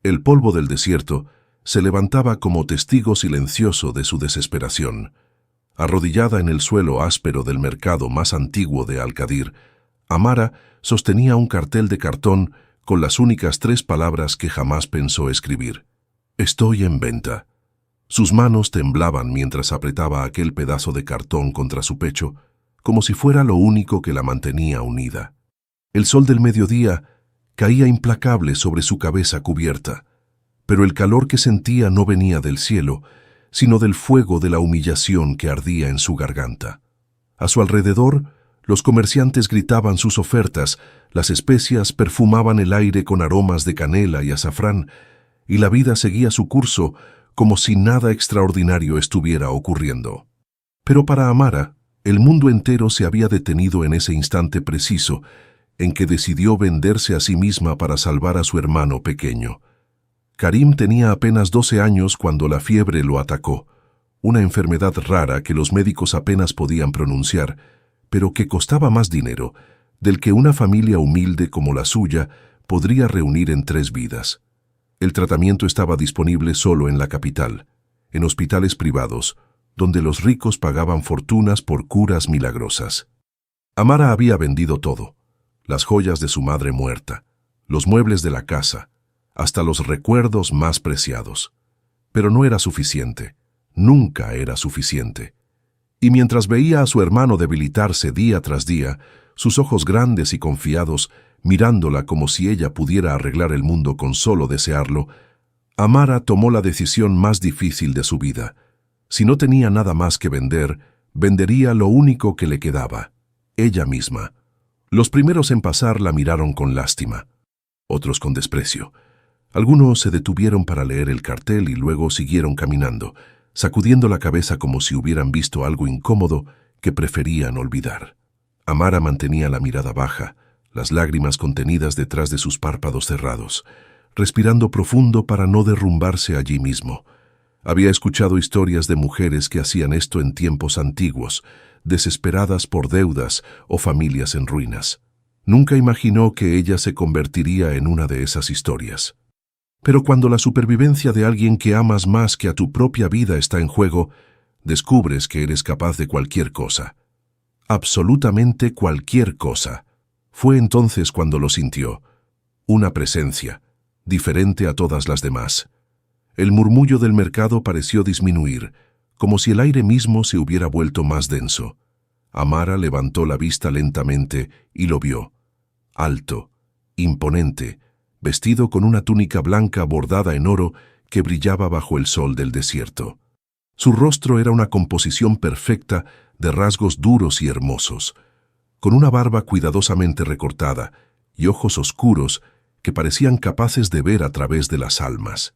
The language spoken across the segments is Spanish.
El polvo del desierto se levantaba como testigo silencioso de su desesperación. Arrodillada en el suelo áspero del mercado más antiguo de Al-Qadir, Amara sostenía un cartel de cartón con las únicas 3 palabras que jamás pensó escribir: «Estoy en venta». Sus manos temblaban mientras apretaba aquel pedazo de cartón contra su pecho, como si fuera lo único que la mantenía unida. El sol del mediodía caía implacable sobre su cabeza cubierta, pero el calor que sentía no venía del cielo, sino del fuego de la humillación que ardía en su garganta. A su alrededor, los comerciantes gritaban sus ofertas, las especias perfumaban el aire con aromas de canela y azafrán, y la vida seguía su curso como si nada extraordinario estuviera ocurriendo. Pero para Amara, el mundo entero se había detenido en ese instante preciso en que decidió venderse a sí misma para salvar a su hermano pequeño. Karim tenía apenas 12 años cuando la fiebre lo atacó, una enfermedad rara que los médicos apenas podían pronunciar, pero que costaba más dinero del que una familia humilde como la suya podría reunir en 3 vidas. El tratamiento estaba disponible solo en la capital, en hospitales privados, donde los ricos pagaban fortunas por curas milagrosas. Amara había vendido todo: las joyas de su madre muerta, los muebles de la casa, hasta los recuerdos más preciados. Pero no era suficiente, nunca era suficiente. Y mientras veía a su hermano debilitarse día tras día, sus ojos grandes y confiados mirándola como si ella pudiera arreglar el mundo con solo desearlo, Amara tomó la decisión más difícil de su vida. Si no tenía nada más que vender, vendería lo único que le quedaba: ella misma. Los primeros en pasar la miraron con lástima, otros con desprecio. Algunos se detuvieron para leer el cartel y luego siguieron caminando, sacudiendo la cabeza como si hubieran visto algo incómodo que preferían olvidar. Amara mantenía la mirada baja, las lágrimas contenidas detrás de sus párpados cerrados, respirando profundo para no derrumbarse allí mismo. Había escuchado historias de mujeres que hacían esto en tiempos antiguos, desesperadas por deudas o familias en ruinas. Nunca imaginó que ella se convertiría en una de esas historias. Pero cuando la supervivencia de alguien que amas más que a tu propia vida está en juego, descubres que eres capaz de cualquier cosa. Absolutamente cualquier cosa. Fue entonces cuando lo sintió. Una presencia, diferente a todas las demás. El murmullo del mercado pareció disminuir, como si el aire mismo se hubiera vuelto más denso. Amara levantó la vista lentamente y lo vio. Alto, imponente, vestido con una túnica blanca bordada en oro que brillaba bajo el sol del desierto. Su rostro era una composición perfecta de rasgos duros y hermosos, con una barba cuidadosamente recortada y ojos oscuros que parecían capaces de ver a través de las almas.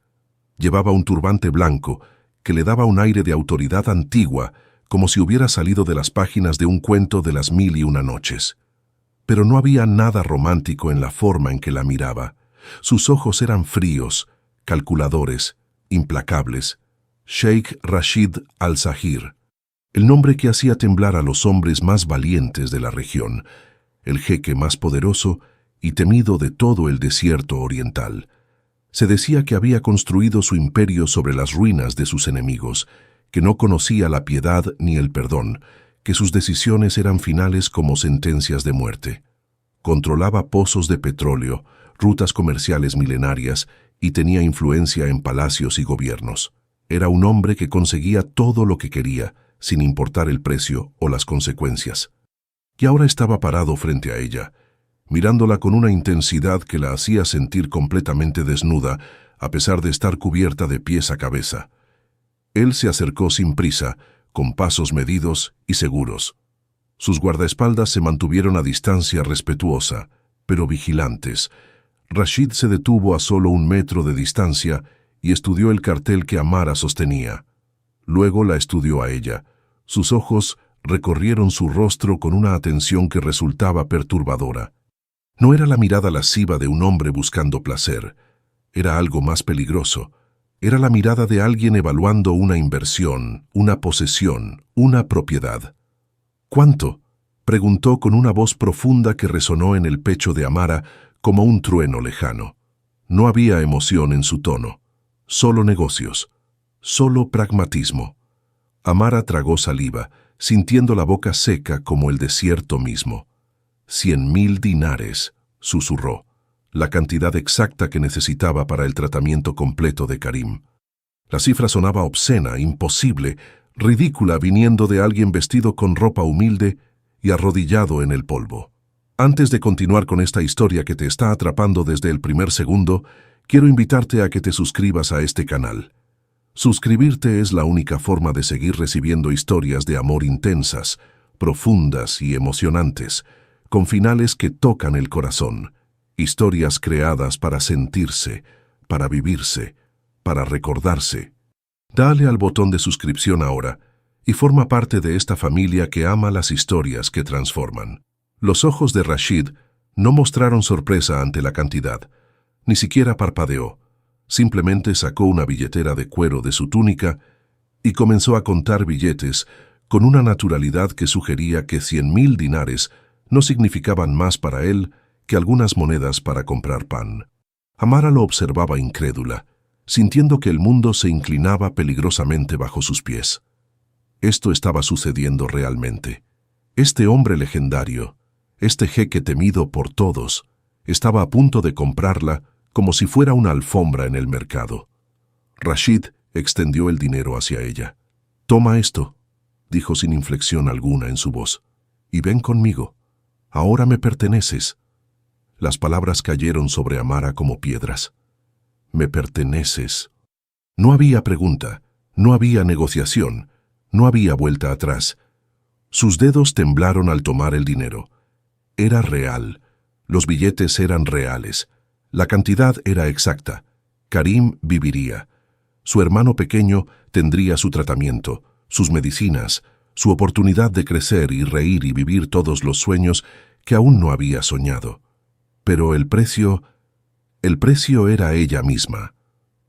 Llevaba un turbante blanco que le daba un aire de autoridad antigua, como si hubiera salido de las páginas de un cuento de las 1001 noches. Pero no había nada romántico en la forma en que la miraba. Sus ojos eran fríos, calculadores, implacables. Sheikh Rashid al-Zahir, el nombre que hacía temblar a los hombres más valientes de la región, el jeque más poderoso y temido de todo el desierto oriental. Se decía que había construido su imperio sobre las ruinas de sus enemigos, que no conocía la piedad ni el perdón, que sus decisiones eran finales como sentencias de muerte. Controlaba pozos de petróleo, rutas comerciales milenarias y tenía influencia en palacios y gobiernos. Era un hombre que conseguía todo lo que quería, sin importar el precio o las consecuencias. Y ahora estaba parado frente a ella, mirándola con una intensidad que la hacía sentir completamente desnuda, a pesar de estar cubierta de pies a cabeza. Él se acercó sin prisa, con pasos medidos y seguros. Sus guardaespaldas se mantuvieron a distancia respetuosa, pero vigilantes. Rashid se detuvo a solo 1 metro de distancia y estudió el cartel que Amara sostenía. Luego la estudió a ella. Sus ojos recorrieron su rostro con una atención que resultaba perturbadora. No era la mirada lasciva de un hombre buscando placer. Era algo más peligroso. Era la mirada de alguien evaluando una inversión, una posesión, una propiedad. «¿Cuánto?», preguntó con una voz profunda que resonó en el pecho de Amara como un trueno lejano. No había emoción en su tono, solo negocios, solo pragmatismo. Amara tragó saliva, sintiendo la boca seca como el desierto mismo. 100.000 dinares, susurró, la cantidad exacta que necesitaba para el tratamiento completo de Karim. La cifra sonaba obscena, imposible, ridícula viniendo de alguien vestido con ropa humilde y arrodillado en el polvo. Antes de continuar con esta historia que te está atrapando desde el primer segundo, quiero invitarte a que te suscribas a este canal. Suscribirte es la única forma de seguir recibiendo historias de amor intensas, profundas y emocionantes, con finales que tocan el corazón, historias creadas para sentirse, para vivirse, para recordarse. Dale al botón de suscripción ahora y forma parte de esta familia que ama las historias que transforman. Los ojos de Rashid no mostraron sorpresa ante la cantidad, ni siquiera parpadeó. Simplemente sacó una billetera de cuero de su túnica y comenzó a contar billetes con una naturalidad que sugería que 100.000 dinares no significaban más para él que algunas monedas para comprar pan. Amara lo observaba incrédula, sintiendo que el mundo se inclinaba peligrosamente bajo sus pies. Esto estaba sucediendo realmente. Este hombre legendario, este jeque temido por todos, estaba a punto de comprarla como si fuera una alfombra en el mercado. Rashid extendió el dinero hacia ella. «Toma esto», dijo sin inflexión alguna en su voz, «y ven conmigo. Ahora me perteneces». Las palabras cayeron sobre Amara como piedras. «Me perteneces». No había pregunta, no había negociación, no había vuelta atrás. Sus dedos temblaron al tomar el dinero. Era real. Los billetes eran reales. La cantidad era exacta. Karim viviría. Su hermano pequeño tendría su tratamiento, sus medicinas, su oportunidad de crecer y reír y vivir todos los sueños que aún no había soñado. Pero el precio era ella misma.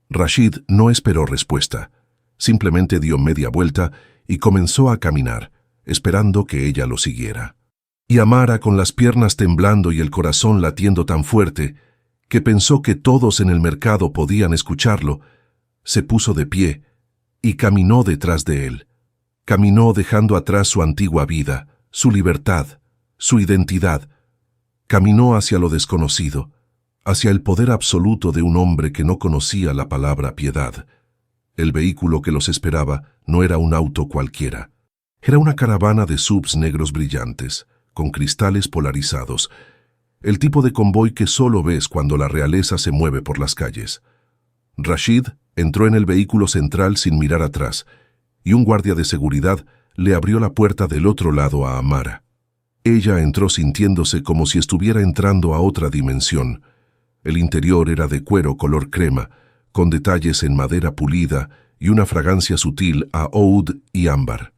Rashid no esperó respuesta. Simplemente dio media vuelta y comenzó a caminar, esperando que ella lo siguiera. Y Amara, con las piernas temblando y el corazón latiendo tan fuerte, que pensó que todos en el mercado podían escucharlo, se puso de pie y caminó detrás de él. Caminó dejando atrás su antigua vida, su libertad, su identidad. Caminó hacia lo desconocido, hacia el poder absoluto de un hombre que no conocía la palabra piedad. El vehículo que los esperaba no era un auto cualquiera. Era una caravana de SUVs negros brillantes, con cristales polarizados, el tipo de convoy que solo ves cuando la realeza se mueve por las calles. Rashid entró en el vehículo central sin mirar atrás, y un guardia de seguridad le abrió la puerta del otro lado a Amara. Ella entró sintiéndose como si estuviera entrando a otra dimensión. El interior era de cuero color crema, con detalles en madera pulida y una fragancia sutil a oud y ámbar.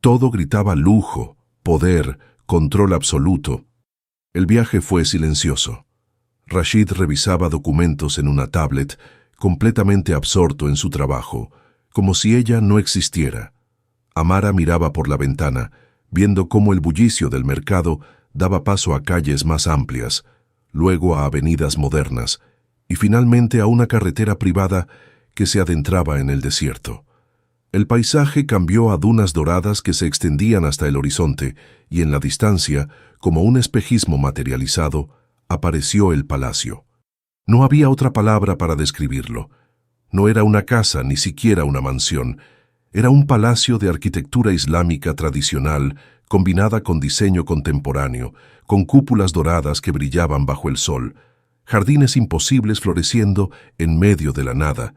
Todo gritaba lujo, poder, control absoluto. El viaje fue silencioso. Rashid revisaba documentos en una tablet, completamente absorto en su trabajo, como si ella no existiera. Amara miraba por la ventana, viendo cómo el bullicio del mercado daba paso a calles más amplias, luego a avenidas modernas, y finalmente a una carretera privada que se adentraba en el desierto. El paisaje cambió a dunas doradas que se extendían hasta el horizonte, y en la distancia, como un espejismo materializado, apareció el palacio. No había otra palabra para describirlo. No era una casa, ni siquiera una mansión. Era un palacio de arquitectura islámica tradicional, combinada con diseño contemporáneo, con cúpulas doradas que brillaban bajo el sol, jardines imposibles floreciendo en medio de la nada,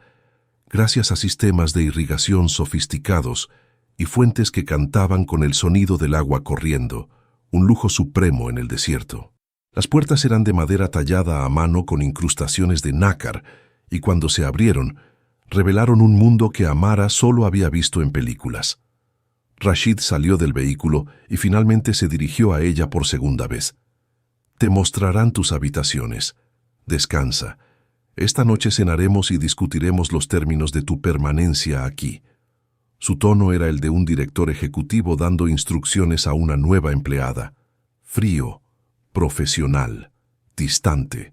gracias a sistemas de irrigación sofisticados y fuentes que cantaban con el sonido del agua corriendo, un lujo supremo en el desierto. Las puertas eran de madera tallada a mano con incrustaciones de nácar, y cuando se abrieron, revelaron un mundo que Amara solo había visto en películas. Rashid salió del vehículo y finalmente se dirigió a ella por segunda vez. «Te mostrarán tus habitaciones. Descansa. Esta noche cenaremos y discutiremos los términos de tu permanencia aquí». Su tono era el de un director ejecutivo dando instrucciones a una nueva empleada. Frío, profesional, distante.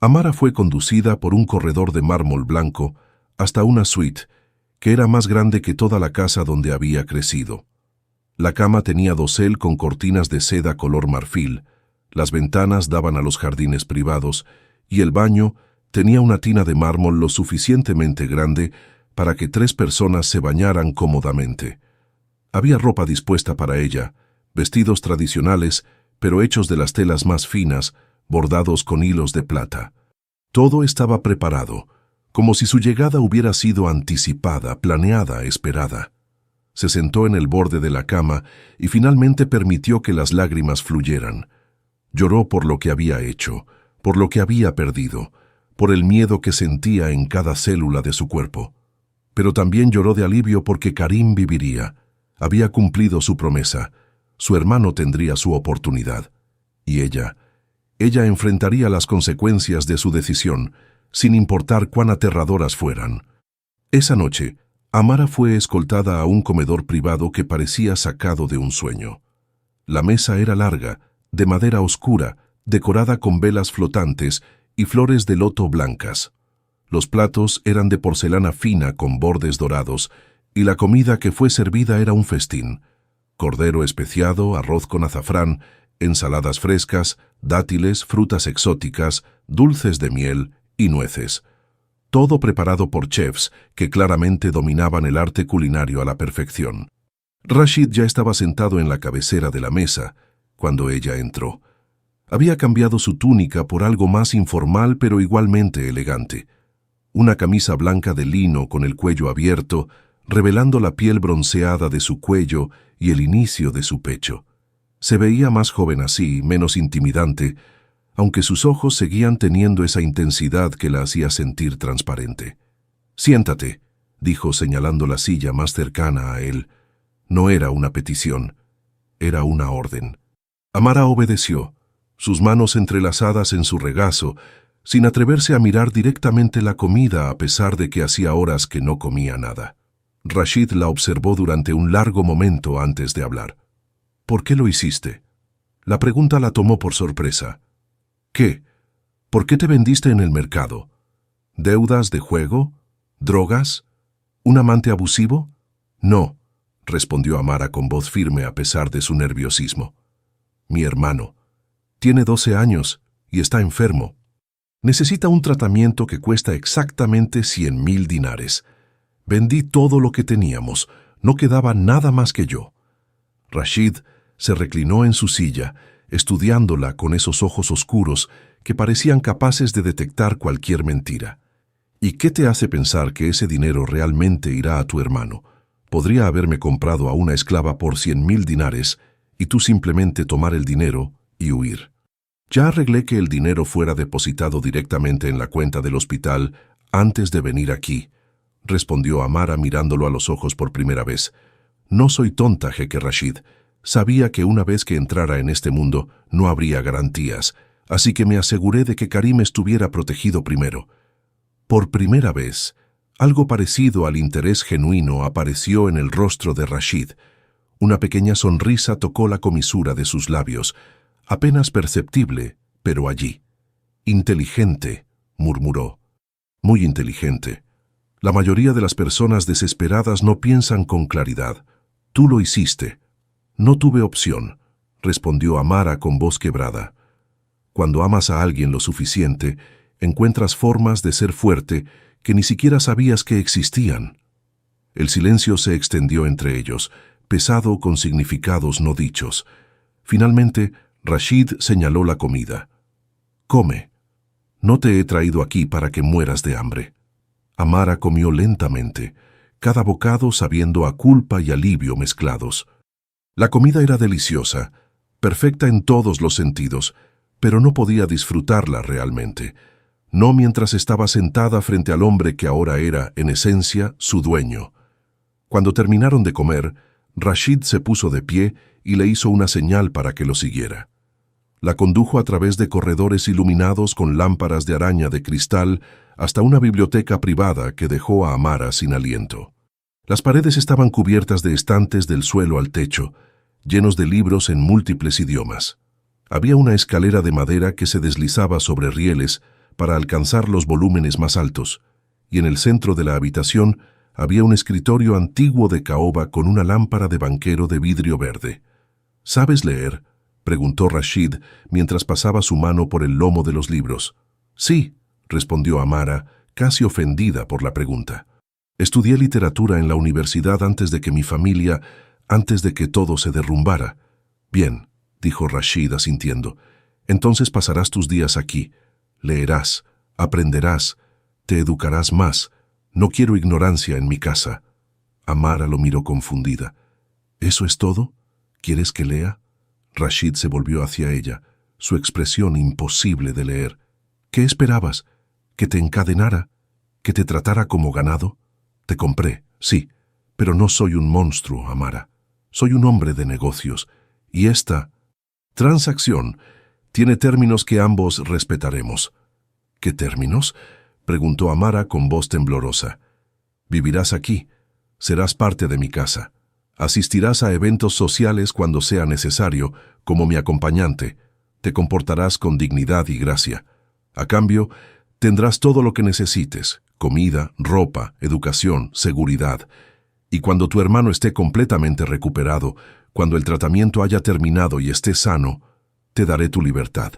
Amara fue conducida por un corredor de mármol blanco hasta una suite que era más grande que toda la casa donde había crecido. La cama tenía dosel con cortinas de seda color marfil, las ventanas daban a los jardines privados y el baño tenía una tina de mármol lo suficientemente grande para que 3 personas se bañaran cómodamente. Había ropa dispuesta para ella, vestidos tradicionales, pero hechos de las telas más finas, bordados con hilos de plata. Todo estaba preparado, como si su llegada hubiera sido anticipada, planeada, esperada. Se sentó en el borde de la cama y finalmente permitió que las lágrimas fluyeran. Lloró por lo que había hecho, por lo que había perdido, por el miedo que sentía en cada célula de su cuerpo. Pero también lloró de alivio porque Karim viviría. Había cumplido su promesa. Su hermano tendría su oportunidad. Y ella enfrentaría las consecuencias de su decisión, sin importar cuán aterradoras fueran. Esa noche, Amara fue escoltada a un comedor privado que parecía sacado de un sueño. La mesa era larga, de madera oscura, decorada con velas flotantes y flores de loto blancas. Los platos eran de porcelana fina con bordes dorados, y la comida que fue servida era un festín. Cordero especiado, arroz con azafrán, ensaladas frescas, dátiles, frutas exóticas, dulces de miel y nueces. Todo preparado por chefs que claramente dominaban el arte culinario a la perfección. Rashid ya estaba sentado en la cabecera de la mesa cuando ella entró. Había cambiado su túnica por algo más informal pero igualmente elegante. Una camisa blanca de lino con el cuello abierto, revelando la piel bronceada de su cuello y el inicio de su pecho. Se veía más joven así, menos intimidante, aunque sus ojos seguían teniendo esa intensidad que la hacía sentir transparente. «Siéntate», dijo señalando la silla más cercana a él. No era una petición, era una orden. Amara obedeció, sus manos entrelazadas en su regazo, sin atreverse a mirar directamente la comida a pesar de que hacía horas que no comía nada. Rashid la observó durante un largo momento antes de hablar. «¿Por qué lo hiciste?» La pregunta la tomó por sorpresa. «¿Qué? ¿Por qué te vendiste en el mercado? ¿Deudas de juego? ¿Drogas? ¿Un amante abusivo?» «No», respondió Amara con voz firme a pesar de su nerviosismo. «Mi hermano. Tiene 12 años y está enfermo. Necesita un tratamiento que cuesta exactamente 100.000 dinares. Vendí todo lo que teníamos, no quedaba nada más que yo». Rashid se reclinó en su silla, estudiándola con esos ojos oscuros que parecían capaces de detectar cualquier mentira. «¿Y qué te hace pensar que ese dinero realmente irá a tu hermano? Podría haberme comprado a una esclava por 100.000 dinares y tú simplemente tomar el dinero y huir. Ya arreglé que el dinero fuera depositado directamente en la cuenta del hospital antes de venir aquí», respondió Amara mirándolo a los ojos por primera vez. «No soy tonta, jeque Rashid. Sabía que una vez que entrara en este mundo no habría garantías, así que me aseguré de que Karim estuviera protegido primero». Por primera vez, algo parecido al interés genuino apareció en el rostro de Rashid. Una pequeña sonrisa tocó la comisura de sus labios, apenas perceptible, pero allí. «Inteligente», murmuró. «Muy inteligente. La mayoría de las personas desesperadas no piensan con claridad. Tú lo hiciste». «No tuve opción», respondió Amara con voz quebrada. «Cuando amas a alguien lo suficiente, encuentras formas de ser fuerte que ni siquiera sabías que existían». El silencio se extendió entre ellos, pesado con significados no dichos. Finalmente, Rashid señaló la comida. «Come. No te he traído aquí para que mueras de hambre». Amara comió lentamente, cada bocado sabiendo a culpa y alivio mezclados. La comida era deliciosa, perfecta en todos los sentidos, pero no podía disfrutarla realmente. No mientras estaba sentada frente al hombre que ahora era, en esencia, su dueño. Cuando terminaron de comer, Rashid se puso de pie y le hizo una señal para que lo siguiera. La condujo a través de corredores iluminados con lámparas de araña de cristal hasta una biblioteca privada que dejó a Amara sin aliento. Las paredes estaban cubiertas de estantes del suelo al techo, llenos de libros en múltiples idiomas. Había una escalera de madera que se deslizaba sobre rieles para alcanzar los volúmenes más altos, y en el centro de la habitación había un escritorio antiguo de caoba con una lámpara de banquero de vidrio verde. ¿Sabes leer?, preguntó Rashid mientras pasaba su mano por el lomo de los libros. Sí, respondió Amara, casi ofendida por la pregunta. Estudié literatura en la universidad antes de que todo se derrumbara. Bien, dijo Rashid asintiendo. Entonces pasarás tus días aquí. Leerás, aprenderás, te educarás más. No quiero ignorancia en mi casa. Amara lo miró confundida. ¿Eso es todo? ¿Quieres que lea? Rashid se volvió hacia ella, su expresión imposible de leer. ¿Qué esperabas? ¿Que te encadenara? ¿Que te tratara como ganado? Te compré, sí, pero no soy un monstruo, Amara. Soy un hombre de negocios, y esta transacción tiene términos que ambos respetaremos. ¿Qué términos?, preguntó Amara con voz temblorosa. Vivirás aquí, serás parte de mi casa. Asistirás a eventos sociales cuando sea necesario, como mi acompañante. Te comportarás con dignidad y gracia. A cambio, tendrás todo lo que necesites: comida, ropa, educación, seguridad. Y cuando tu hermano esté completamente recuperado, cuando el tratamiento haya terminado y esté sano, te daré tu libertad.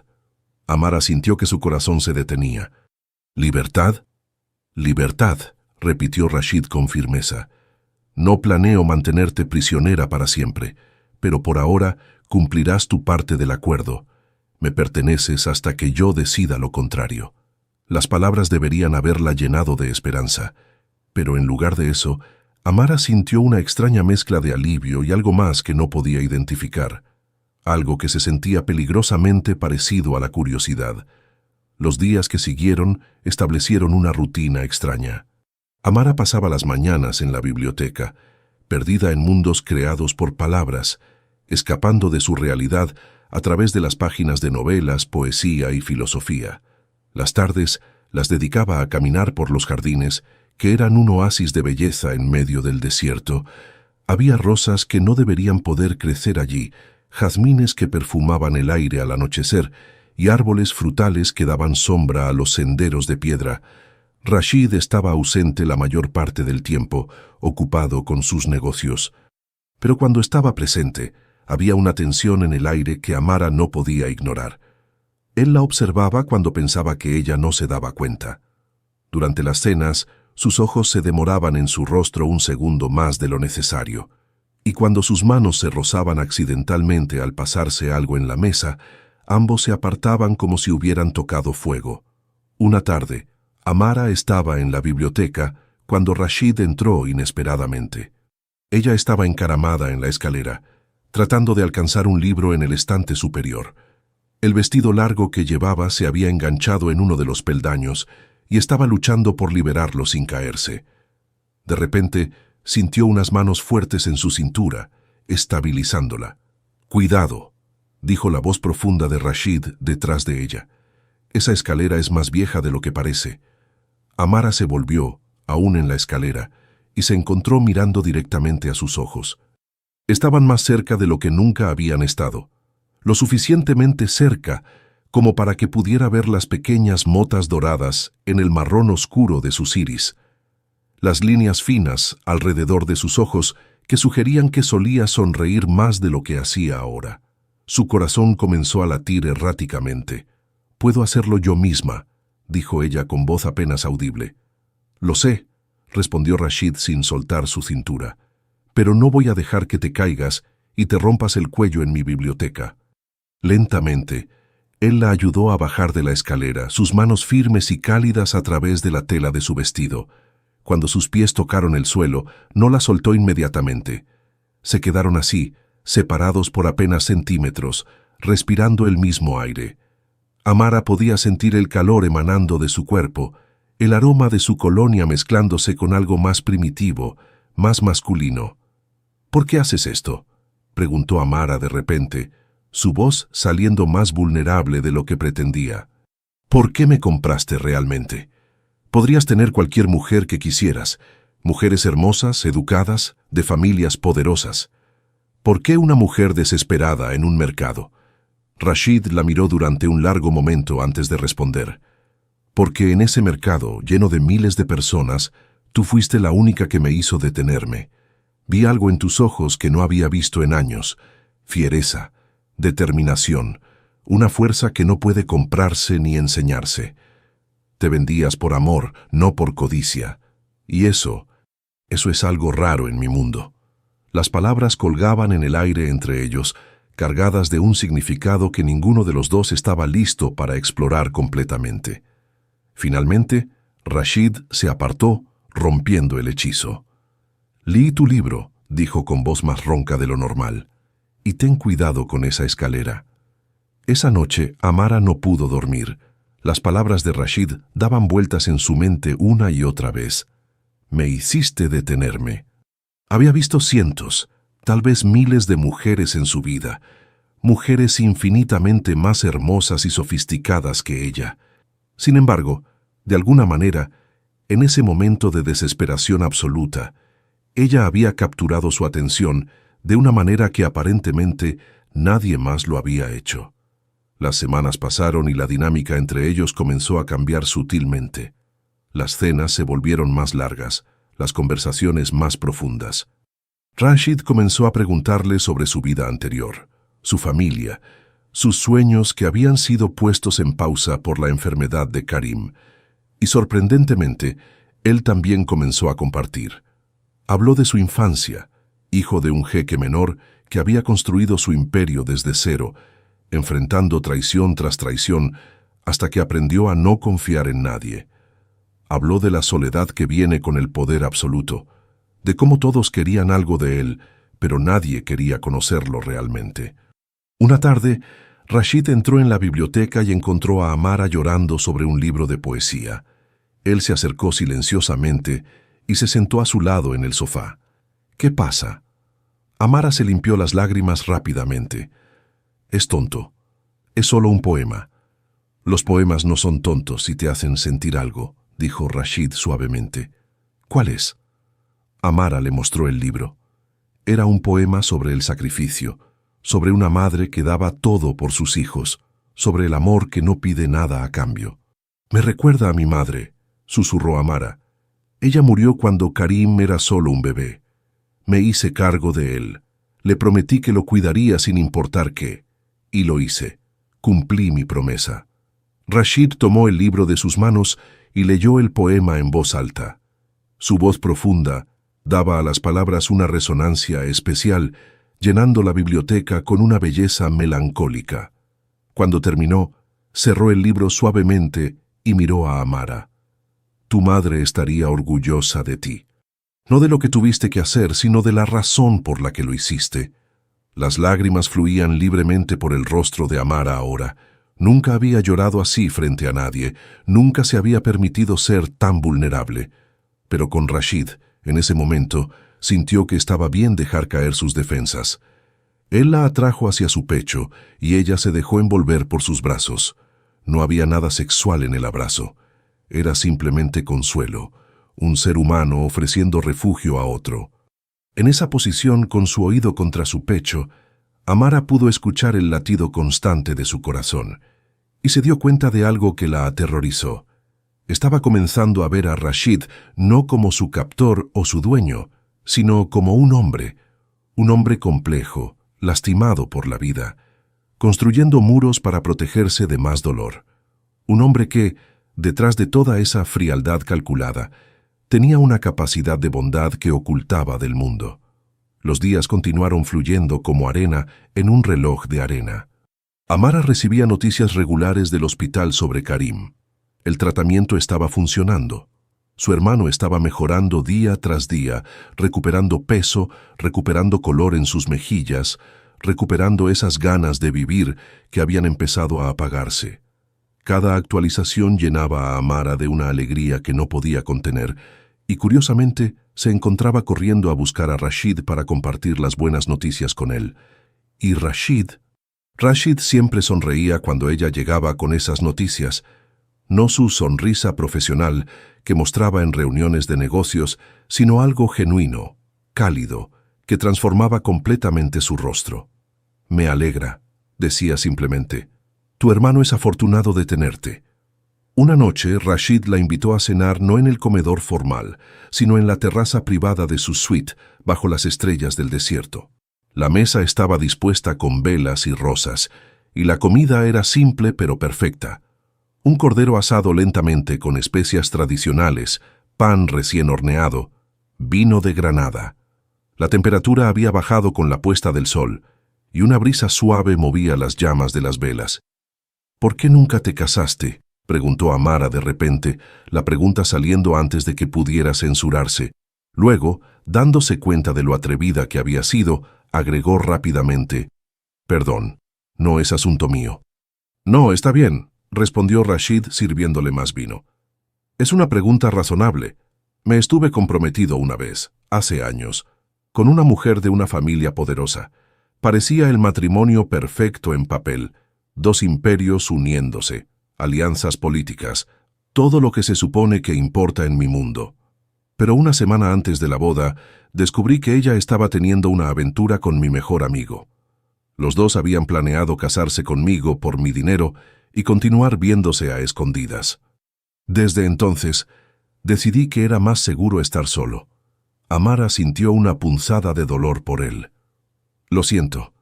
Amara sintió que su corazón se detenía. ¿Libertad? Libertad, repitió Rashid con firmeza. No planeo mantenerte prisionera para siempre, pero por ahora cumplirás tu parte del acuerdo. Me perteneces hasta que yo decida lo contrario. Las palabras deberían haberla llenado de esperanza, pero en lugar de eso, Amara sintió una extraña mezcla de alivio y algo más que no podía identificar, algo que se sentía peligrosamente parecido a la curiosidad. Los días que siguieron establecieron una rutina extraña. Amara pasaba las mañanas en la biblioteca, perdida en mundos creados por palabras, escapando de su realidad a través de las páginas de novelas, poesía y filosofía. Las tardes las dedicaba a caminar por los jardines, que eran un oasis de belleza en medio del desierto. Había rosas que no deberían poder crecer allí, jazmines que perfumaban el aire al anochecer y árboles frutales que daban sombra a los senderos de piedra. Rashid estaba ausente la mayor parte del tiempo, ocupado con sus negocios. Pero cuando estaba presente, había una tensión en el aire que Amara no podía ignorar. Él la observaba cuando pensaba que ella no se daba cuenta. Durante las cenas, sus ojos se demoraban en su rostro un segundo más de lo necesario, y cuando sus manos se rozaban accidentalmente al pasarse algo en la mesa, ambos se apartaban como si hubieran tocado fuego. Una tarde, Amara estaba en la biblioteca cuando Rashid entró inesperadamente. Ella estaba encaramada en la escalera, tratando de alcanzar un libro en el estante superior. El vestido largo que llevaba se había enganchado en uno de los peldaños y estaba luchando por liberarlo sin caerse. De repente, sintió unas manos fuertes en su cintura, estabilizándola. «Cuidado», dijo la voz profunda de Rashid detrás de ella. «Esa escalera es más vieja de lo que parece». Amara se volvió, aún en la escalera, y se encontró mirando directamente a sus ojos. Estaban más cerca de lo que nunca habían estado, lo suficientemente cerca como para que pudiera ver las pequeñas motas doradas en el marrón oscuro de sus iris, las líneas finas alrededor de sus ojos que sugerían que solía sonreír más de lo que hacía ahora. Su corazón comenzó a latir erráticamente. «Puedo hacerlo yo misma», dijo ella con voz apenas audible. «Lo sé», respondió Rashid sin soltar su cintura, «pero no voy a dejar que te caigas y te rompas el cuello en mi biblioteca». Lentamente, él la ayudó a bajar de la escalera, sus manos firmes y cálidas a través de la tela de su vestido. Cuando sus pies tocaron el suelo, no la soltó inmediatamente. Se quedaron así, separados por apenas centímetros, respirando el mismo aire. Amara podía sentir el calor emanando de su cuerpo, el aroma de su colonia mezclándose con algo más primitivo, más masculino. «¿Por qué haces esto?», preguntó Amara de repente, su voz saliendo más vulnerable de lo que pretendía. «¿Por qué me compraste realmente? Podrías tener cualquier mujer que quisieras, mujeres hermosas, educadas, de familias poderosas. ¿Por qué una mujer desesperada en un mercado?» Rashid la miró durante un largo momento antes de responder. porque en ese mercado, lleno de miles de personas, tú fuiste la única que me hizo detenerme. Vi algo en tus ojos que no había visto en años: fiereza, determinación, una fuerza que no puede comprarse ni enseñarse. Te vendías por amor, no por codicia. Y eso es algo raro en mi mundo. Las palabras colgaban en el aire entre ellos, cargadas de un significado que ninguno de los dos estaba listo para explorar completamente. Finalmente, Rashid se apartó, rompiendo el hechizo. «Leí tu libro», dijo con voz más ronca de lo normal, «y ten cuidado con esa escalera». Esa noche, Amara no pudo dormir. Las palabras de Rashid daban vueltas en su mente una y otra vez. «Me hiciste detenerme». Había visto cientos, tal vez miles de mujeres en su vida, mujeres infinitamente más hermosas y sofisticadas que ella. Sin embargo, de alguna manera, en ese momento de desesperación absoluta, ella había capturado su atención de una manera que aparentemente nadie más lo había hecho. Las semanas pasaron y la dinámica entre ellos comenzó a cambiar sutilmente. Las cenas se volvieron más largas, las conversaciones más profundas. Rashid comenzó a preguntarle sobre su vida anterior, su familia, sus sueños que habían sido puestos en pausa por la enfermedad de Karim. Y sorprendentemente, él también comenzó a compartir. Habló de su infancia, hijo de un jeque menor que había construido su imperio desde cero, enfrentando traición tras traición, hasta que aprendió a no confiar en nadie. Habló de la soledad que viene con el poder absoluto, de cómo todos querían algo de él, pero nadie quería conocerlo realmente. Una tarde, Rashid entró en la biblioteca y encontró a Amara llorando sobre un libro de poesía. Él se acercó silenciosamente y se sentó a su lado en el sofá. «¿Qué pasa?» Amara se limpió las lágrimas rápidamente. «Es tonto. Es solo un poema». «Los poemas no son tontos si te hacen sentir algo», dijo Rashid suavemente. «¿Cuál es?» Amara le mostró el libro. Era un poema sobre el sacrificio, sobre una madre que daba todo por sus hijos, sobre el amor que no pide nada a cambio. «Me recuerda a mi madre», susurró Amara. «Ella murió cuando Karim era solo un bebé. Me hice cargo de él. Le prometí que lo cuidaría sin importar qué. Y lo hice. Cumplí mi promesa». Rashid tomó el libro de sus manos y leyó el poema en voz alta. Su voz profunda daba a las palabras una resonancia especial, llenando la biblioteca con una belleza melancólica. Cuando terminó, cerró el libro suavemente y miró a Amara. «Tu madre estaría orgullosa de ti. No de lo que tuviste que hacer, sino de la razón por la que lo hiciste». Las lágrimas fluían libremente por el rostro de Amara ahora. Nunca había llorado así frente a nadie, nunca se había permitido ser tan vulnerable. Pero con Rashid, en ese momento, sintió que estaba bien dejar caer sus defensas. Él la atrajo hacia su pecho y ella se dejó envolver por sus brazos. No había nada sexual en el abrazo. Era simplemente consuelo, un ser humano ofreciendo refugio a otro. En esa posición, con su oído contra su pecho, Amara pudo escuchar el latido constante de su corazón y se dio cuenta de algo que la aterrorizó. Estaba comenzando a ver a Rashid no como su captor o su dueño, sino como un hombre complejo, lastimado por la vida, construyendo muros para protegerse de más dolor. Un hombre que, detrás de toda esa frialdad calculada, tenía una capacidad de bondad que ocultaba del mundo. Los días continuaron fluyendo como arena en un reloj de arena. Amara recibía noticias regulares del hospital sobre Karim. El tratamiento estaba funcionando. Su hermano estaba mejorando día tras día, recuperando peso, recuperando color en sus mejillas, recuperando esas ganas de vivir que habían empezado a apagarse. Cada actualización llenaba a Amara de una alegría que no podía contener, y curiosamente se encontraba corriendo a buscar a Rashid para compartir las buenas noticias con él. Y Rashid siempre sonreía cuando ella llegaba con esas noticias, no su sonrisa profesional que mostraba en reuniones de negocios, sino algo genuino, cálido, que transformaba completamente su rostro. «Me alegra», decía simplemente. «Tu hermano es afortunado de tenerte». Una noche, Rashid la invitó a cenar no en el comedor formal, sino en la terraza privada de su suite, bajo las estrellas del desierto. La mesa estaba dispuesta con velas y rosas, y la comida era simple pero perfecta. Un cordero asado lentamente con especias tradicionales, pan recién horneado, vino de Granada. La temperatura había bajado con la puesta del sol, y una brisa suave movía las llamas de las velas. «¿Por qué nunca te casaste?», preguntó Amara de repente, la pregunta saliendo antes de que pudiera censurarse. Luego, dándose cuenta de lo atrevida que había sido, agregó rápidamente: «Perdón, no es asunto mío». «No, está bien», respondió Rashid sirviéndole más vino. «Es una pregunta razonable. Me estuve comprometido una vez, hace años, con una mujer de una familia poderosa. Parecía el matrimonio perfecto en papel, dos imperios uniéndose, alianzas políticas, todo lo que se supone que importa en mi mundo. Pero una semana antes de la boda, descubrí que ella estaba teniendo una aventura con mi mejor amigo. Los dos habían planeado casarse conmigo por mi dinero y continuar viéndose a escondidas. Desde entonces, decidí que era más seguro estar solo». Amara sintió una punzada de dolor por él. «Lo siento».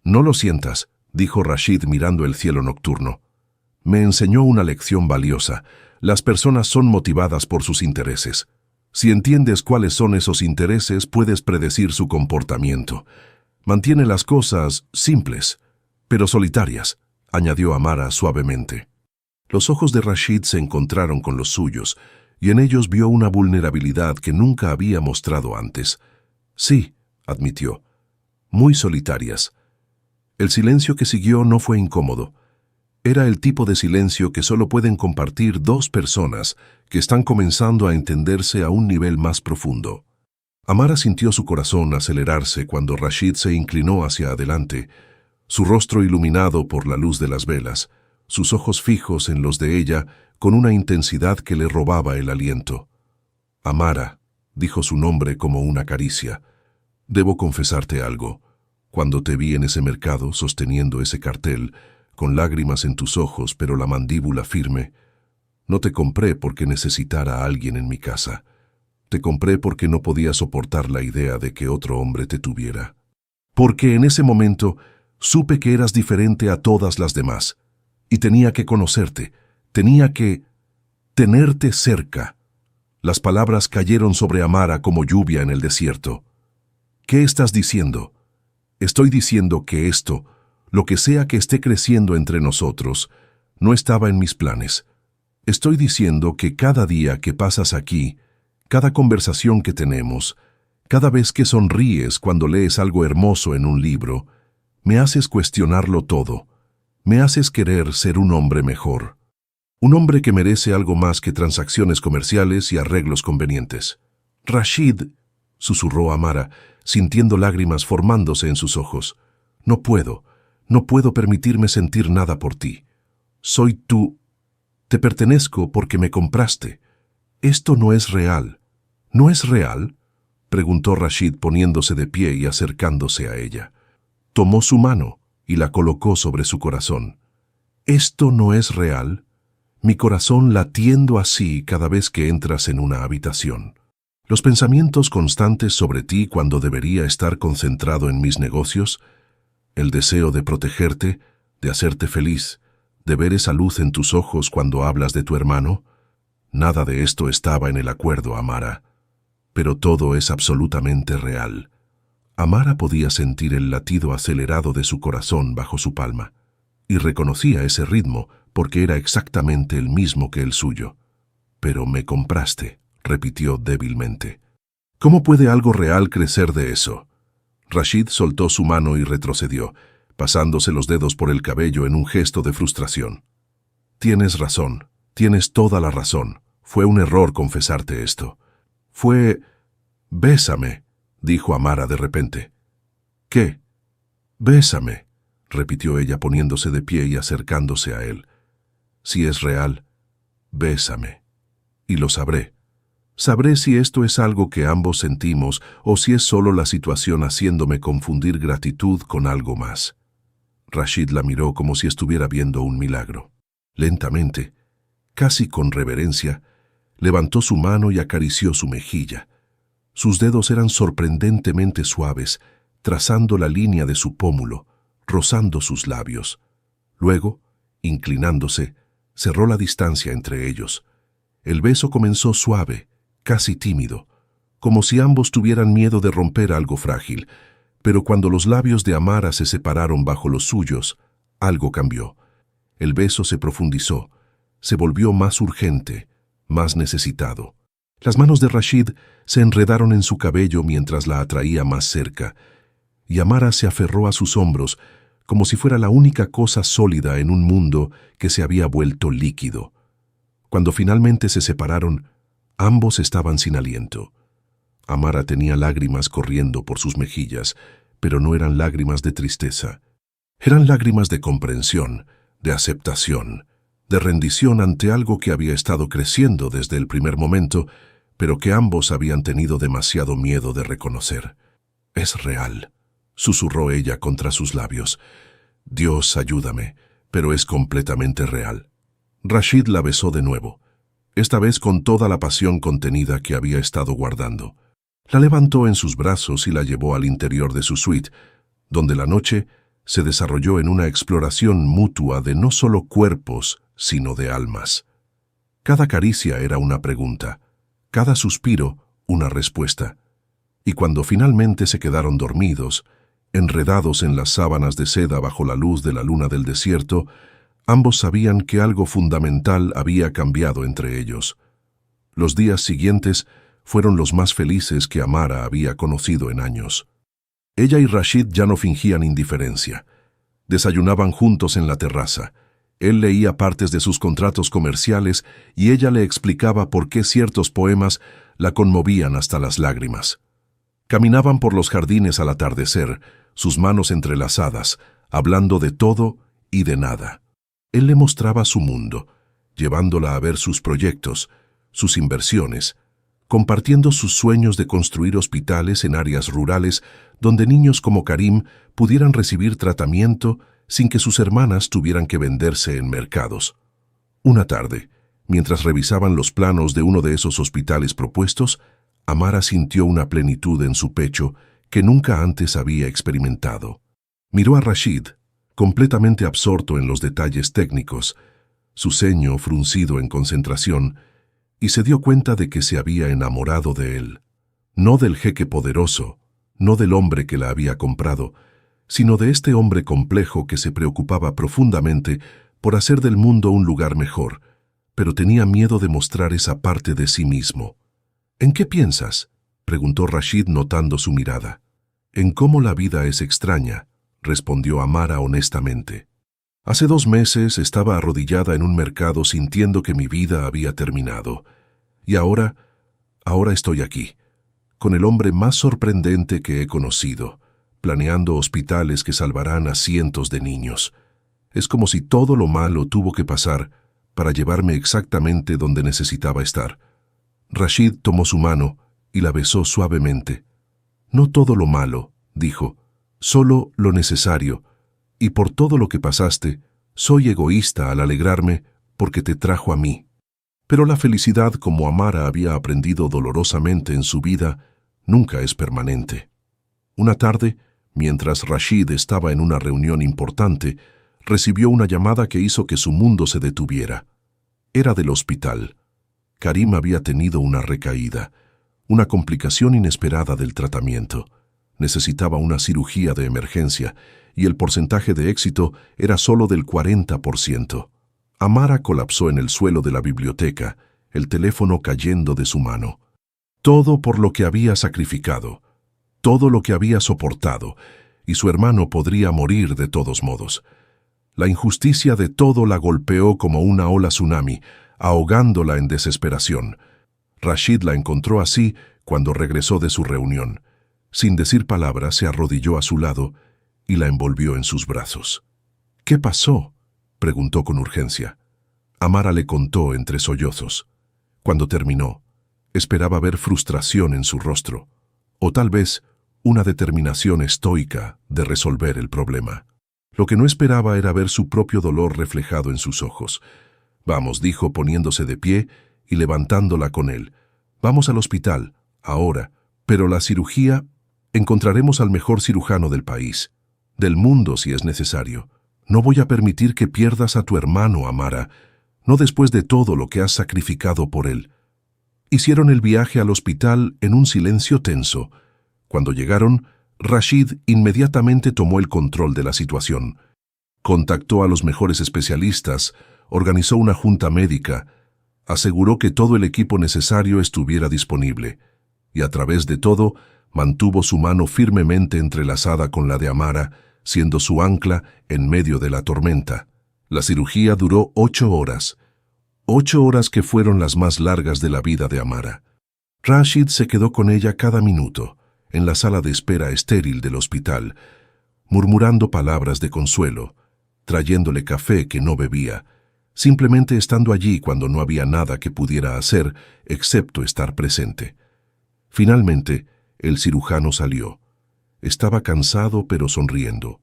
«No lo sientas», dijo Rashid mirando el cielo nocturno. «Me enseñó una lección valiosa. Las personas son motivadas por sus intereses. Si entiendes cuáles son esos intereses, puedes predecir su comportamiento. Mantiene las cosas simples, pero solitarias», añadió Amara suavemente. Los ojos de Rashid se encontraron con los suyos, y en ellos vio una vulnerabilidad que nunca había mostrado antes. «Sí», admitió, «muy solitarias». El silencio que siguió no fue incómodo. Era el tipo de silencio que solo pueden compartir dos personas que están comenzando a entenderse a un nivel más profundo. Amara sintió su corazón acelerarse cuando Rashid se inclinó hacia adelante, su rostro iluminado por la luz de las velas, sus ojos fijos en los de ella con una intensidad que le robaba el aliento. «Amara», dijo su nombre como una caricia, «debo confesarte algo. Cuando te vi en ese mercado sosteniendo ese cartel, con lágrimas en tus ojos pero la mandíbula firme, no te compré porque necesitara a alguien en mi casa. Te compré porque no podía soportar la idea de que otro hombre te tuviera. Porque en ese momento supe que eras diferente a todas las demás, y tenía que conocerte, tenía que tenerte cerca». Las palabras cayeron sobre Amara como lluvia en el desierto. «¿Qué estás diciendo?». «Estoy diciendo que esto, lo que sea que esté creciendo entre nosotros, no estaba en mis planes. Estoy diciendo que cada día que pasas aquí, cada conversación que tenemos, cada vez que sonríes cuando lees algo hermoso en un libro, me haces cuestionarlo todo, me haces querer ser un hombre mejor. Un hombre que merece algo más que transacciones comerciales y arreglos convenientes». «Rashid», susurró Amara, sintiendo lágrimas formándose en sus ojos, no puedo permitirme sentir nada por ti. Soy tú. Te pertenezco porque me compraste. Esto no es real». «¿No es real?», preguntó Rashid poniéndose de pie y acercándose a ella. Tomó su mano y la colocó sobre su corazón. «¿Esto no es real? Mi corazón latiendo así cada vez que entras en una habitación. Los pensamientos constantes sobre ti cuando debería estar concentrado en mis negocios, el deseo de protegerte, de hacerte feliz, de ver esa luz en tus ojos cuando hablas de tu hermano. Nada de esto estaba en el acuerdo, Amara. Pero todo es absolutamente real». Amara podía sentir el latido acelerado de su corazón bajo su palma, y reconocía ese ritmo porque era exactamente el mismo que el suyo. «Pero me compraste», repitió débilmente. «¿Cómo puede algo real crecer de eso?». Rashid soltó su mano y retrocedió, pasándose los dedos por el cabello en un gesto de frustración. «Tienes razón, tienes toda la razón. Fue un error confesarte esto. Fue... Bésame», dijo Amara de repente. «¿Qué?». «Bésame», repitió ella poniéndose de pie y acercándose a él. «Si es real, bésame. Y lo sabré. Sabré si esto es algo que ambos sentimos o si es solo la situación haciéndome confundir gratitud con algo más». Rashid la miró como si estuviera viendo un milagro. Lentamente, casi con reverencia, levantó su mano y acarició su mejilla. Sus dedos eran sorprendentemente suaves, trazando la línea de su pómulo, rozando sus labios. Luego, inclinándose, cerró la distancia entre ellos. El beso comenzó suave, casi tímido, como si ambos tuvieran miedo de romper algo frágil, pero cuando los labios de Amara se separaron bajo los suyos, algo cambió. El beso se profundizó, se volvió más urgente, más necesitado. Las manos de Rashid se enredaron en su cabello mientras la atraía más cerca, y Amara se aferró a sus hombros como si fuera la única cosa sólida en un mundo que se había vuelto líquido. Cuando finalmente se separaron, ambos estaban sin aliento. Amara tenía lágrimas corriendo por sus mejillas, pero no eran lágrimas de tristeza. Eran lágrimas de comprensión, de aceptación, de rendición ante algo que había estado creciendo desde el primer momento, pero que ambos habían tenido demasiado miedo de reconocer. «Es real», susurró ella contra sus labios. «Dios, ayúdame, pero es completamente real». Rashid la besó de nuevo, esta vez con toda la pasión contenida que había estado guardando. La levantó en sus brazos y la llevó al interior de su suite, donde la noche se desarrolló en una exploración mutua de no solo cuerpos, sino de almas. Cada caricia era una pregunta, cada suspiro una respuesta. Y cuando finalmente se quedaron dormidos, enredados en las sábanas de seda bajo la luz de la luna del desierto, ambos sabían que algo fundamental había cambiado entre ellos. Los días siguientes fueron los más felices que Amara había conocido en años. Ella y Rashid ya no fingían indiferencia. Desayunaban juntos en la terraza. Él leía partes de sus contratos comerciales y ella le explicaba por qué ciertos poemas la conmovían hasta las lágrimas. Caminaban por los jardines al atardecer, sus manos entrelazadas, hablando de todo y de nada. Él le mostraba su mundo, llevándola a ver sus proyectos, sus inversiones, compartiendo sus sueños de construir hospitales en áreas rurales donde niños como Karim pudieran recibir tratamiento sin que sus hermanas tuvieran que venderse en mercados. Una tarde, mientras revisaban los planos de uno de esos hospitales propuestos, Amara sintió una plenitud en su pecho que nunca antes había experimentado. Miró a Rashid, completamente absorto en los detalles técnicos, su ceño fruncido en concentración, y se dio cuenta de que se había enamorado de él. No del jeque poderoso, no del hombre que la había comprado, sino de este hombre complejo que se preocupaba profundamente por hacer del mundo un lugar mejor, pero tenía miedo de mostrar esa parte de sí mismo. «¿En qué piensas?», preguntó Rashid notando su mirada. «En cómo la vida es extraña», respondió Amara honestamente. «Hace 2 meses estaba arrodillada en un mercado sintiendo que mi vida había terminado. Y ahora estoy aquí, con el hombre más sorprendente que he conocido, planeando hospitales que salvarán a cientos de niños. Es como si todo lo malo tuvo que pasar para llevarme exactamente donde necesitaba estar». Rashid tomó su mano y la besó suavemente. «No todo lo malo», dijo, «solo lo necesario, y por todo lo que pasaste, soy egoísta al alegrarme porque te trajo a mí». Pero la felicidad, como Amara había aprendido dolorosamente en su vida, nunca es permanente. Una tarde, mientras Rashid estaba en una reunión importante, recibió una llamada que hizo que su mundo se detuviera. Era del hospital. Karim había tenido una recaída, una complicación inesperada del tratamiento. Necesitaba una cirugía de emergencia y el porcentaje de éxito era solo del 40%. Amara colapsó en el suelo de la biblioteca, el teléfono cayendo de su mano. Todo por lo que había sacrificado, todo lo que había soportado, y su hermano podría morir de todos modos. La injusticia de todo la golpeó como una ola tsunami, ahogándola en desesperación. Rashid la encontró así cuando regresó de su reunión. Sin decir palabra, se arrodilló a su lado y la envolvió en sus brazos. «¿Qué pasó?», preguntó con urgencia. Amara le contó entre sollozos. Cuando terminó, esperaba ver frustración en su rostro, o tal vez una determinación estoica de resolver el problema. Lo que no esperaba era ver su propio dolor reflejado en sus ojos. Vamos, dijo poniéndose de pie y levantándola con él. Vamos al hospital, ahora. Pero la cirugía, encontraremos al mejor cirujano del país, del mundo si es necesario. No voy a permitir que pierdas a tu hermano, Amara, no después de todo lo que has sacrificado por él. Hicieron el viaje al hospital en un silencio tenso. Cuando llegaron, Rashid inmediatamente tomó el control de la situación. Contactó a los mejores especialistas, organizó una junta médica, aseguró que todo el equipo necesario estuviera disponible, y a través de todo, mantuvo su mano firmemente entrelazada con la de Amara, siendo su ancla en medio de la tormenta. La cirugía duró 8 horas. 8 horas que fueron las más largas de la vida de Amara. Rashid se quedó con ella cada minuto, en la sala de espera estéril del hospital, murmurando palabras de consuelo, trayéndole café que no bebía, simplemente estando allí cuando no había nada que pudiera hacer excepto estar presente. Finalmente, el cirujano salió. Estaba cansado pero sonriendo.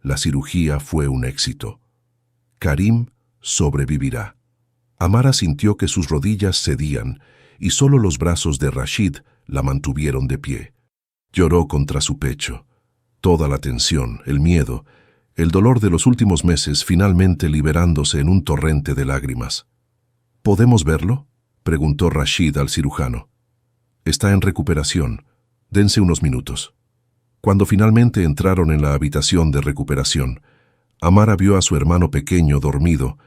La cirugía fue un éxito. Karim sobrevivirá. Amara sintió que sus rodillas cedían y solo los brazos de Rashid la mantuvieron de pie. Lloró contra su pecho. Toda la tensión, el miedo, el dolor de los últimos meses finalmente liberándose en un torrente de lágrimas. ¿Podemos verlo?, preguntó Rashid al cirujano. Está en recuperación. Dense unos minutos. Cuando finalmente entraron en la habitación de recuperación, Amara vio a su hermano pequeño dormido,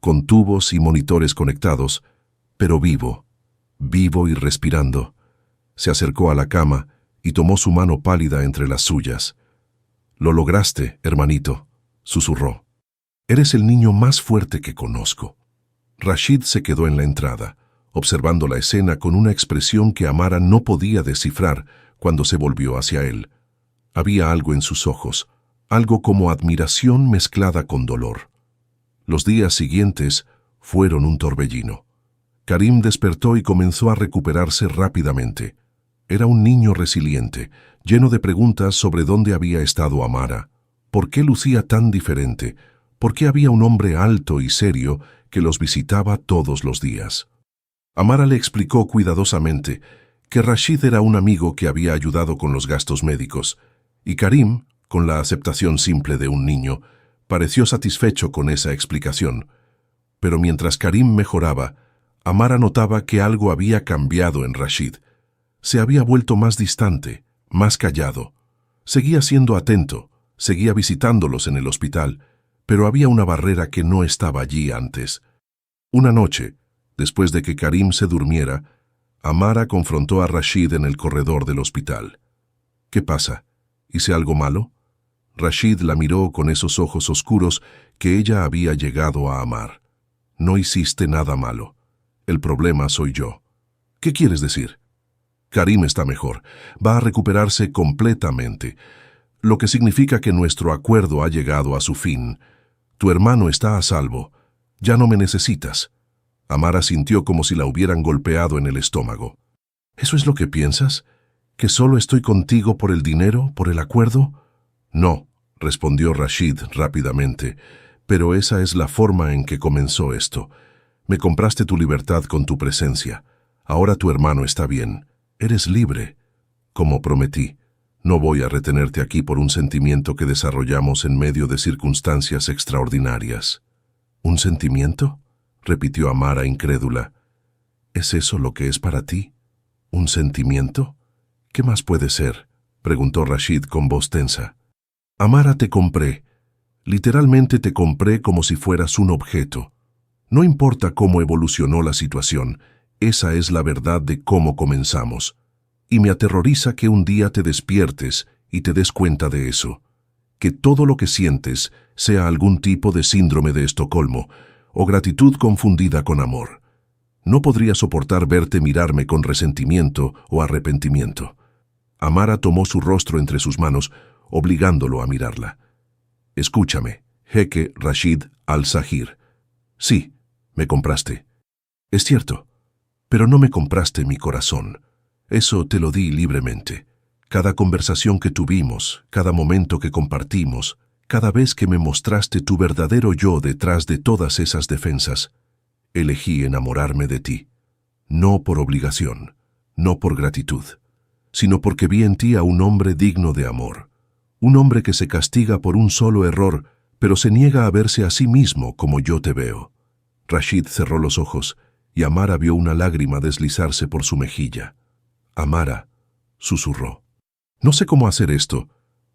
con tubos y monitores conectados, pero vivo y respirando. Se acercó a la cama y tomó su mano pálida entre las suyas. «Lo lograste, hermanito», susurró. «Eres el niño más fuerte que conozco». Rashid se quedó en la entrada, observando la escena con una expresión que Amara no podía descifrar cuando se volvió hacia él. Había algo en sus ojos, algo como admiración mezclada con dolor. Los días siguientes fueron un torbellino. Karim despertó y comenzó a recuperarse rápidamente. Era un niño resiliente, lleno de preguntas sobre dónde había estado Amara, por qué lucía tan diferente, por qué había un hombre alto y serio que los visitaba todos los días. Amara le explicó cuidadosamente que Rashid era un amigo que había ayudado con los gastos médicos, y Karim, con la aceptación simple de un niño, pareció satisfecho con esa explicación. Pero mientras Karim mejoraba, Amara notaba que algo había cambiado en Rashid. Se había vuelto más distante, más callado. Seguía siendo atento, seguía visitándolos en el hospital, pero había una barrera que no estaba allí antes. Una noche, después de que Karim se durmiera, Amara confrontó a Rashid en el corredor del hospital. «¿Qué pasa? ¿Hice algo malo?» Rashid la miró con esos ojos oscuros que ella había llegado a amar. «No hiciste nada malo. El problema soy yo». «¿Qué quieres decir?» «Karim está mejor. Va a recuperarse completamente, lo que significa que nuestro acuerdo ha llegado a su fin. Tu hermano está a salvo. Ya no me necesitas». Amara sintió como si la hubieran golpeado en el estómago. «¿Eso es lo que piensas? ¿Que solo estoy contigo por el dinero, por el acuerdo?» «No», respondió Rashid rápidamente, «pero esa es la forma en que comenzó esto. Me compraste tu libertad con tu presencia. Ahora tu hermano está bien. Eres libre. Como prometí, no voy a retenerte aquí por un sentimiento que desarrollamos en medio de circunstancias extraordinarias». «¿Un sentimiento?», repitió Amara incrédula. «¿Es eso lo que es para ti? ¿Un sentimiento? ¿Qué más puede ser?», preguntó Rashid con voz tensa. «Amara, te compré. Literalmente te compré como si fueras un objeto. No importa cómo evolucionó la situación, esa es la verdad de cómo comenzamos. Y me aterroriza que un día te despiertes y te des cuenta de eso. Que todo lo que sientes sea algún tipo de síndrome de Estocolmo o gratitud confundida con amor. No podría soportar verte mirarme con resentimiento o arrepentimiento». Amara tomó su rostro entre sus manos, obligándolo a mirarla. «Escúchame, jeque Rashid al-Zahir. Sí, me compraste. Es cierto, pero no me compraste mi corazón. Eso te lo di libremente. Cada conversación que tuvimos, cada momento que compartimos, cada vez que me mostraste tu verdadero yo detrás de todas esas defensas, elegí enamorarme de ti, no por obligación, no por gratitud, sino porque vi en ti a un hombre digno de amor, un hombre que se castiga por un solo error, pero se niega a verse a sí mismo como yo te veo. Rashid cerró los ojos y Amara vio una lágrima deslizarse por su mejilla. Amara, susurró. No sé cómo hacer esto.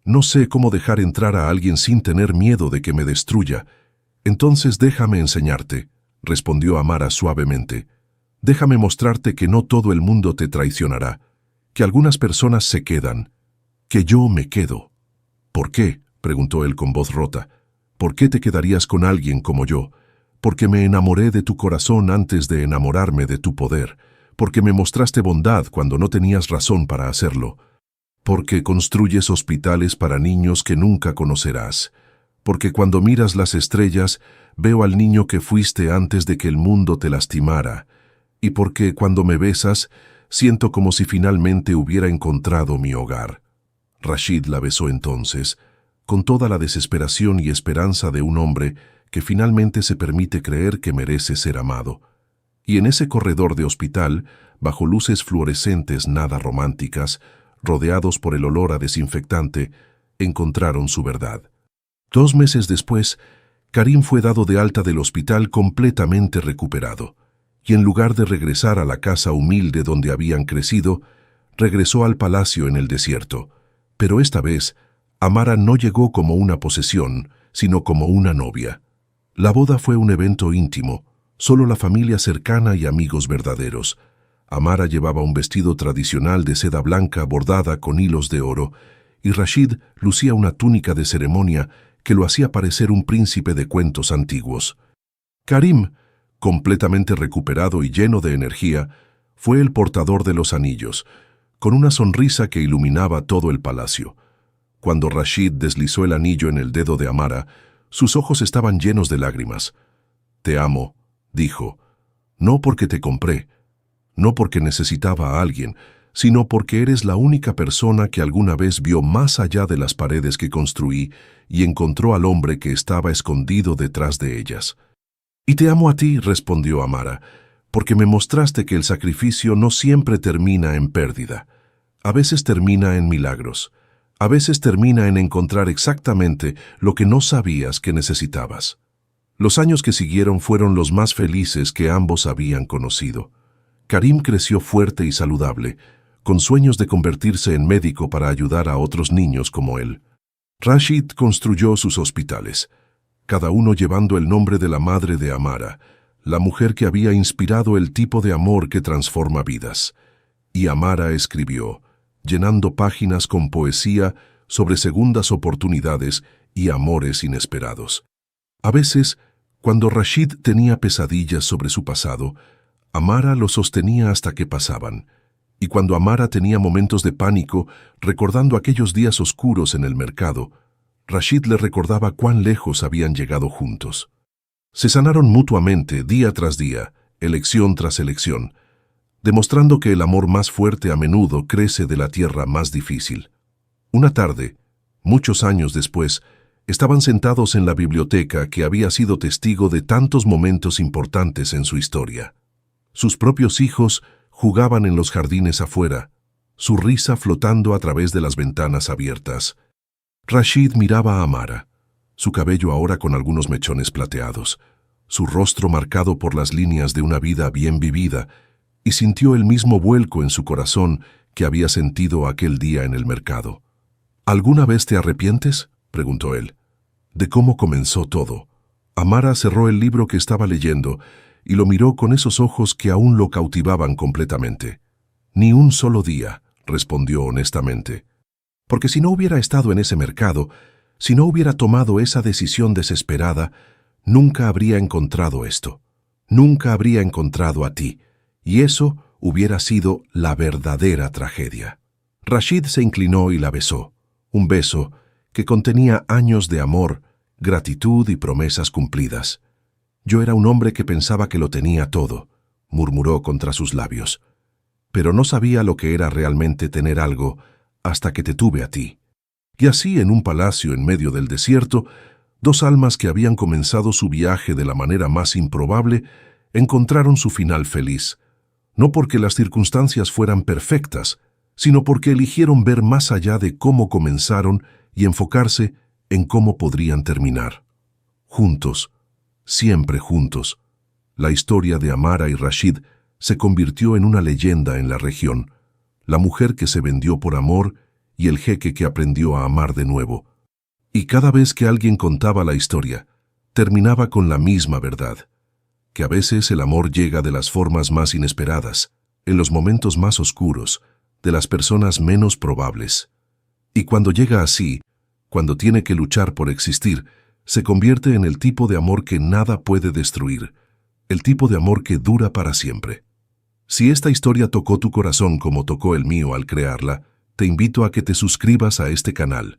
No sé cómo dejar entrar a alguien sin tener miedo de que me destruya. Entonces déjame enseñarte, respondió Amara suavemente. Déjame mostrarte que no todo el mundo te traicionará, que algunas personas se quedan, que yo me quedo. ¿Por qué?, preguntó él con voz rota. ¿Por qué te quedarías con alguien como yo? Porque me enamoré de tu corazón antes de enamorarme de tu poder, porque me mostraste bondad cuando no tenías razón para hacerlo, porque construyes hospitales para niños que nunca conocerás, porque cuando miras las estrellas veo al niño que fuiste antes de que el mundo te lastimara, y porque cuando me besas siento como si finalmente hubiera encontrado mi hogar. Rashid la besó entonces, con toda la desesperación y esperanza de un hombre que finalmente se permite creer que merece ser amado. Y en ese corredor de hospital, bajo luces fluorescentes nada románticas, rodeados por el olor a desinfectante, encontraron su verdad. 2 meses después, Karim fue dado de alta del hospital completamente recuperado, y en lugar de regresar a la casa humilde donde habían crecido, regresó al palacio en el desierto. Pero esta vez, Amara no llegó como una posesión, sino como una novia. La boda fue un evento íntimo, solo la familia cercana y amigos verdaderos. Amara llevaba un vestido tradicional de seda blanca bordada con hilos de oro, y Rashid lucía una túnica de ceremonia que lo hacía parecer un príncipe de cuentos antiguos. Karim, completamente recuperado y lleno de energía, fue el portador de los anillos, con una sonrisa que iluminaba todo el palacio. Cuando Rashid deslizó el anillo en el dedo de Amara, sus ojos estaban llenos de lágrimas. «Te amo», dijo, «no porque te compré, no porque necesitaba a alguien, sino porque eres la única persona que alguna vez vio más allá de las paredes que construí y encontró al hombre que estaba escondido detrás de ellas». «Y te amo a ti», respondió Amara, «porque me mostraste que el sacrificio no siempre termina en pérdida. A veces termina en milagros. A veces termina en encontrar exactamente lo que no sabías que necesitabas». Los años que siguieron fueron los más felices que ambos habían conocido. Karim creció fuerte y saludable, con sueños de convertirse en médico para ayudar a otros niños como él. Rashid construyó sus hospitales, cada uno llevando el nombre de la madre de Amara, la mujer que había inspirado el tipo de amor que transforma vidas. Y Amara escribió, llenando páginas con poesía sobre segundas oportunidades y amores inesperados. A veces, cuando Rashid tenía pesadillas sobre su pasado, Amara lo sostenía hasta que pasaban, y cuando Amara tenía momentos de pánico, recordando aquellos días oscuros en el mercado, Rashid le recordaba cuán lejos habían llegado juntos. Se sanaron mutuamente día tras día, elección tras elección, demostrando que el amor más fuerte a menudo crece de la tierra más difícil. Una tarde, muchos años después, estaban sentados en la biblioteca que había sido testigo de tantos momentos importantes en su historia. Sus propios hijos jugaban en los jardines afuera, su risa flotando a través de las ventanas abiertas. Rashid miraba a Amara, su cabello ahora con algunos mechones plateados, su rostro marcado por las líneas de una vida bien vivida, y sintió el mismo vuelco en su corazón que había sentido aquel día en el mercado. «¿Alguna vez te arrepientes?», preguntó él. «¿De cómo comenzó todo?». Amara cerró el libro que estaba leyendo y lo miró con esos ojos que aún lo cautivaban completamente. «Ni un solo día», respondió honestamente. «Porque si no hubiera estado en ese mercado, si no hubiera tomado esa decisión desesperada, nunca habría encontrado esto. Nunca habría encontrado a ti. Y eso hubiera sido la verdadera tragedia». Rashid se inclinó y la besó. Un beso que contenía años de amor, gratitud y promesas cumplidas. «Yo era un hombre que pensaba que lo tenía todo», murmuró contra sus labios. «Pero no sabía lo que era realmente tener algo hasta que te tuve a ti». Y así, en un palacio en medio del desierto, dos almas que habían comenzado su viaje de la manera más improbable encontraron su final feliz, no porque las circunstancias fueran perfectas, sino porque eligieron ver más allá de cómo comenzaron y enfocarse en cómo podrían terminar. Juntos, siempre juntos, la historia de Amara y Rashid se convirtió en una leyenda en la región, la mujer que se vendió por amor y el jeque que aprendió a amar de nuevo. Y cada vez que alguien contaba la historia, terminaba con la misma verdad, que a veces el amor llega de las formas más inesperadas, en los momentos más oscuros, de las personas menos probables. Y cuando llega así, cuando tiene que luchar por existir, se convierte en el tipo de amor que nada puede destruir, el tipo de amor que dura para siempre. Si esta historia tocó tu corazón como tocó el mío al crearla, te invito a que te suscribas a este canal.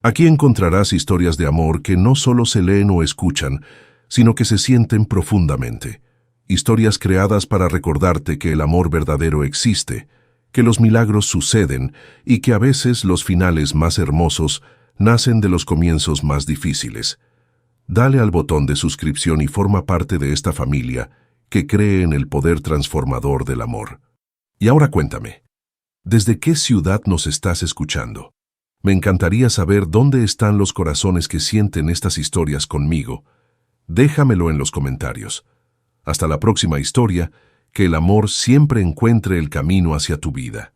Aquí encontrarás historias de amor que no solo se leen o escuchan, sino que se sienten profundamente. Historias creadas para recordarte que el amor verdadero existe, que los milagros suceden y que a veces los finales más hermosos nacen de los comienzos más difíciles. Dale al botón de suscripción y forma parte de esta familia que cree en el poder transformador del amor. Y ahora cuéntame, ¿desde qué ciudad nos estás escuchando? Me encantaría saber dónde están los corazones que sienten estas historias conmigo. Déjamelo en los comentarios. Hasta la próxima historia, que el amor siempre encuentre el camino hacia tu vida.